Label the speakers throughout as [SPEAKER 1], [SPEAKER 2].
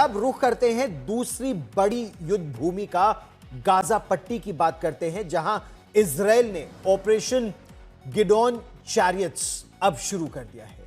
[SPEAKER 1] अब रुख करते हैं दूसरी बड़ी युद्ध भूमि का, गाजा पट्टी की बात करते हैं, जहां इजराइल ने ऑपरेशन गिडोन चैरियट्स अब शुरू कर दिया है।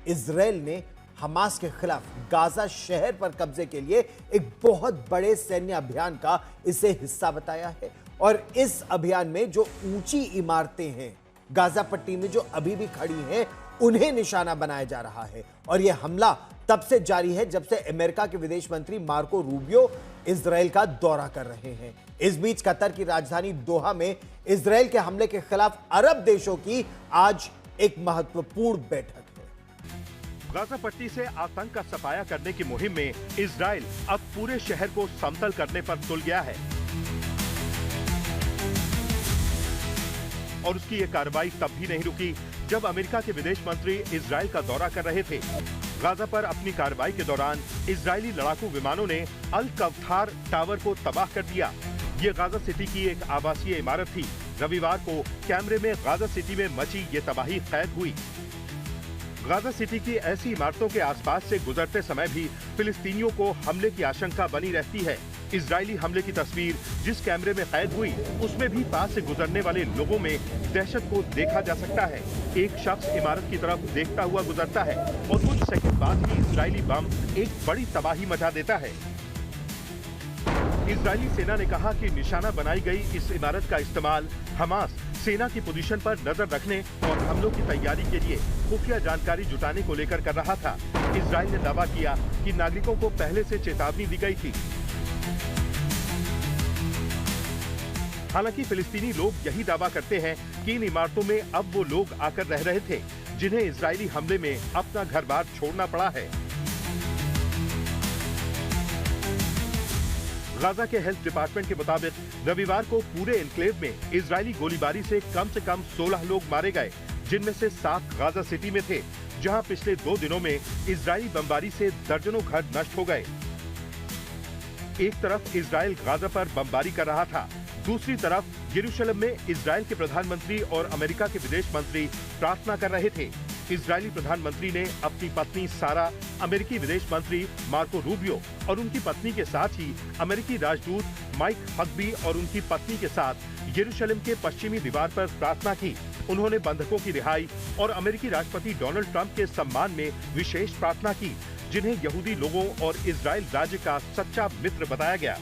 [SPEAKER 1] इजराइल ने हमास के खिलाफ गाजा शहर पर कब्जे के लिए एक बहुत बड़े सैन्य अभियान का इसे हिस्सा बताया है। और इस अभियान में जो ऊंची इमारतें हैं गाजा पट्टी में, जो अभी भी खड़ी हैं, उन्हें निशाना बनाया जा रहा है। और यह हमला तब से जारी है जब से अमेरिका के विदेश मंत्री मार्को रूबियो इजराइल का दौरा कर रहे हैं। इस बीच कतर की राजधानी दोहा में इजराइल के हमले के खिलाफ अरब देशों की आज एक महत्वपूर्ण बैठक है।
[SPEAKER 2] गाजा पट्टी से आतंक का सफाया करने की मुहिम में इजराइल अब पूरे शहर को समतल करने पर तुल गया है और उसकी ये कार्रवाई तब भी नहीं रुकी जब अमेरिका के विदेश मंत्री इजराइल का दौरा कर रहे थे। गाजा पर अपनी कार्रवाई के दौरान इजरायली लड़ाकू विमानों ने अल कवथार टावर को तबाह कर दिया। ये गाजा सिटी की एक आवासीय इमारत थी। रविवार को कैमरे में गाजा सिटी में मची ये तबाही कैद हुई। गाजा सिटी की ऐसी इमारतों के आसपास से गुजरते समय भी फिलिस्तीनियों को हमले की आशंका बनी रहती है। इजरायली हमले की तस्वीर जिस कैमरे में कैद हुई, उसमें भी पास से गुजरने वाले लोगों में दहशत को देखा जा सकता है। एक शख्स इमारत की तरफ देखता हुआ गुजरता है और कुछ सेकंड बाद ही इजरायली बम एक बड़ी तबाही मचा देता है। इजरायली सेना ने कहा कि निशाना बनाई गई इस इमारत का इस्तेमाल हमास सेना की पोजीशन पर नजर रखने और हमलों की तैयारी के लिए खुफिया जानकारी जुटाने को लेकर कर रहा था। इजराइल ने दावा किया कि नागरिकों को पहले से चेतावनी दी गई थी। हालांकि फिलिस्तीनी लोग यही दावा करते हैं कि इन इमारतों में अब वो लोग आकर रह रहे थे जिन्हें इजरायली हमले में अपना घर-बार छोड़ना पड़ा है। गाजा के हेल्थ डिपार्टमेंट के मुताबिक रविवार को पूरे एन्क्लेव में इजरायली गोलीबारी से कम 16 लोग मारे गए, जिनमें से 7 गाजा सिटी में थे, जहां पिछले 2 दिनों में इजरायली बमबारी से दर्जनों घर नष्ट हो गए। एक तरफ इजराइल गाजा पर बमबारी कर रहा था, दूसरी तरफ यरूशलेम में इजराइल के प्रधानमंत्री और अमेरिका के विदेश मंत्री प्रार्थना कर रहे थे। इजरायली प्रधानमंत्री ने अपनी पत्नी सारा, अमेरिकी विदेश मंत्री मार्को रूबियो और उनकी पत्नी के साथ ही अमेरिकी राजदूत माइक हग्बी और उनकी पत्नी के साथ यरूशलेम के पश्चिमी दीवार पर प्रार्थना की। उन्होंने बंधकों की रिहाई और अमेरिकी राष्ट्रपति डोनाल्ड ट्रंप के सम्मान में विशेष प्रार्थना की, जिन्हें यहूदी लोगों और इजराइल राज्य का सच्चा मित्र बताया गया।